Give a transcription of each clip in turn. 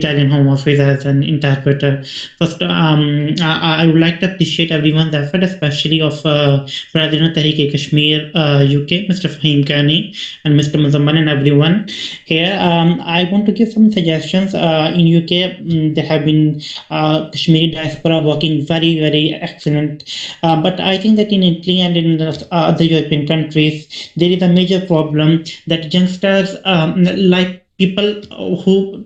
Italian Home Office as an interpreter. First, I would like to appreciate everyone's effort, especially of President Tehreek Kashmir UK, Mr. Fahim Kani, and Mr. Muzamman, and everyone here. I want to give some suggestions. In UK, there have been Kashmiri diaspora working very excellent. But I think that in Italy and in the, other European countries, there is a major problem that youngsters like people who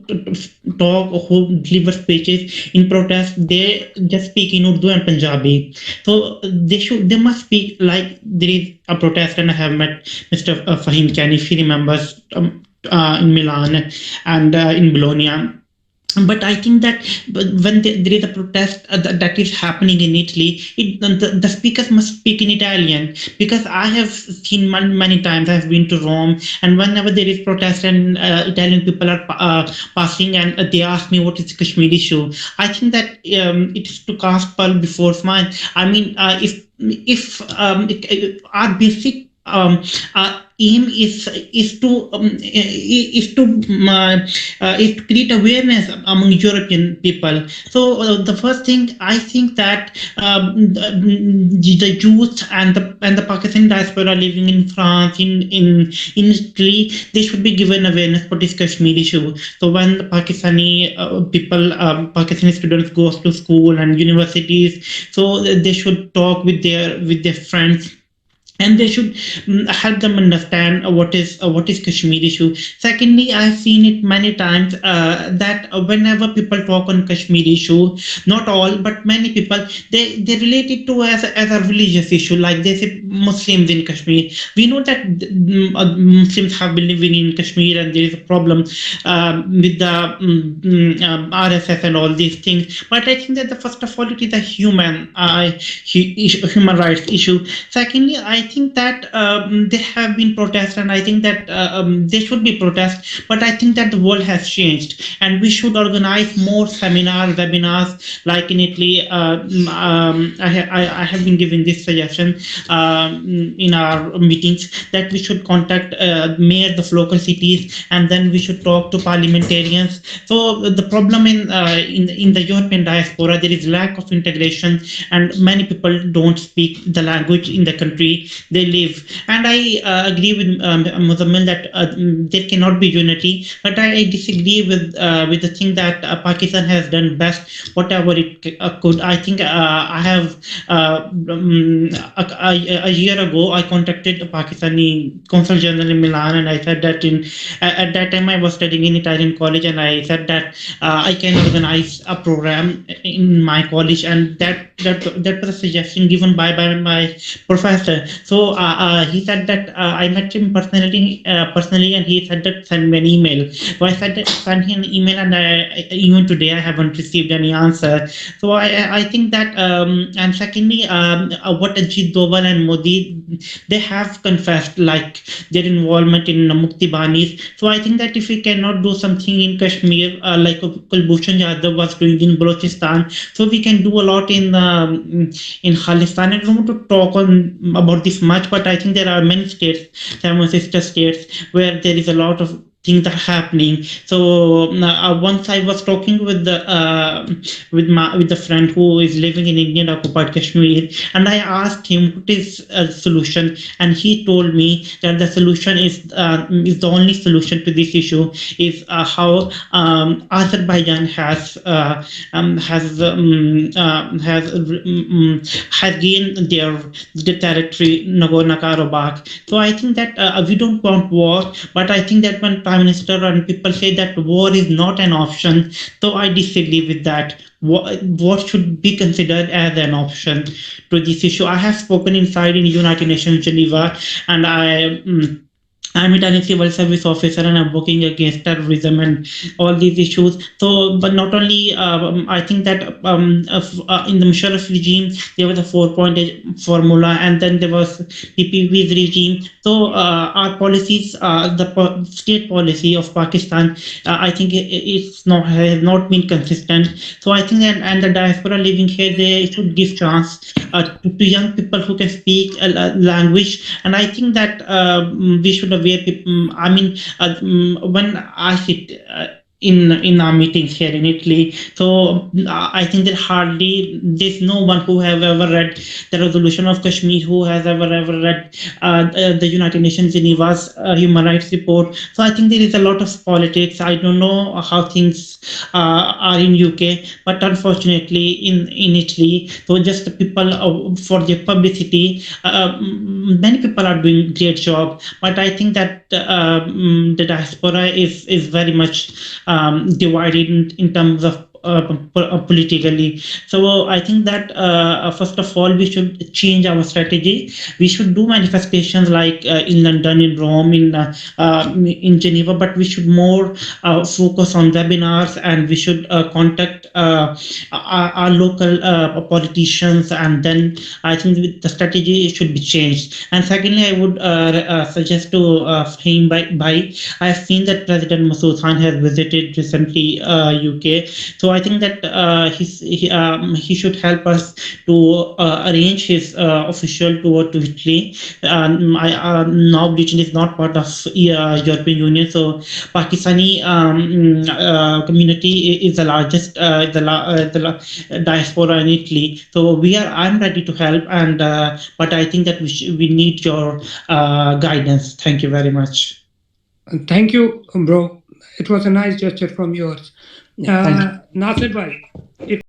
talk, who deliver speeches in protest, they just speak in Urdu and Punjabi. So they must speak like there is a protest, and I have met Mr. Fahim Kani, if he remembers, in Milan and in Bologna. But I think that when there is a protest that is happening in Italy, the speakers must speak in Italian, because I have seen many times. I have been to Rome, and whenever there is protest and Italian people are passing and they ask me what is the Kashmir issue, I think that it is to cast pearl before swine. I mean, if our basic aim is to create awareness among European people. So the first thing I think that the youth and the Pakistani diaspora living in France, in Italy, they should be given awareness for this Kashmir issue. So when the Pakistani Pakistani students goes to school and universities, so they should talk with their friends, and they should help them understand what is Kashmir issue. Secondly, I've seen it many times that whenever people talk on Kashmir issue, not all but many people, they relate it to as a religious issue, like they say Muslims in Kashmir. We know that Muslims have been living in Kashmir, and there is a problem with the RSS and all these things. But I think that first of all, it is a human rights issue. Secondly, I think that there have been protests, and I think that there should be protests. But I think that the world has changed, and we should organize more seminars, webinars, like in Italy. I have been giving this suggestion in our meetings, that we should contact mayors of local cities, and then we should talk to parliamentarians. So the problem in the European diaspora, there is lack of integration, and many people don't speak the language in the country they live. And I agree with Muzammil that there cannot be unity, but I disagree with the thing that Pakistan has done best, whatever it could. I think I have a year ago I contacted the Pakistani Consul General in Milan, and I said that at that time I was studying in Italian college, and I said that I can organize a program in my college, and that was a suggestion given by my professor. So he said that I met him personally, and he said that send me an email. So I said that send him an email, and even today I haven't received any answer. So I think that, and secondly, what Ajit Doval and Modi, they have confessed like their involvement in Mukti Banis. So I think that if we cannot do something in Kashmir, like Kulbhushan Yadav was doing in Balochistan, so we can do a lot in Khalistan. I don't want to talk about this much, but I think there are many states, seven sister states, where there is a lot of things are happening. So once I was talking with the friend who is living in Indian occupied Kashmir, and I asked him what is a solution, and he told me that the solution is the only solution to this issue is how Azerbaijan has gained their territory, Nagorno-Karabakh. So I think that we don't want war, but I think that when Prime Minister and people say that war is not an option, so I disagree with that. What should be considered as an option to this issue? I have spoken inside in United Nations Geneva, and I'm Italian civil service officer, and I'm working against terrorism and all these issues. So, but not only, I think that in the Musharraf regime, there was a 4-point formula, and then there was PPV's regime. So our policies, the state policy of Pakistan, I think has not been consistent. So I think that, and the diaspora living here, they should give chance to young people who can speak a language. And I think that we should aware people. I mean, when I sit in our meetings here in Italy. So I think that hardly there's no one who have ever read the resolution of Kashmir, who has ever read the United Nations Geneva's human rights report. So I think there is a lot of politics. I don't know how things are in UK, but unfortunately in Italy, so just the people for the publicity, many people are doing great job, but I think that the diaspora is very much divided in terms of politically. So I think that first of all we should change our strategy. We should do manifestations like in London, in Rome, in Geneva, but we should more focus on webinars, and we should contact our local politicians, and then I think the strategy should be changed. And secondly, I would suggest to Fahim Bhai, I have seen that President Masood Khan has visited recently UK. So I think that he should help us to arrange his official tour to Italy. Now Britain is not part of European Union, so Pakistani community is the largest diaspora in Italy. So I'm ready to help, and but I think that we need your guidance. Thank you very much. Thank you, bro. It was a nice gesture from yours. Thank you. Nasir bhai, if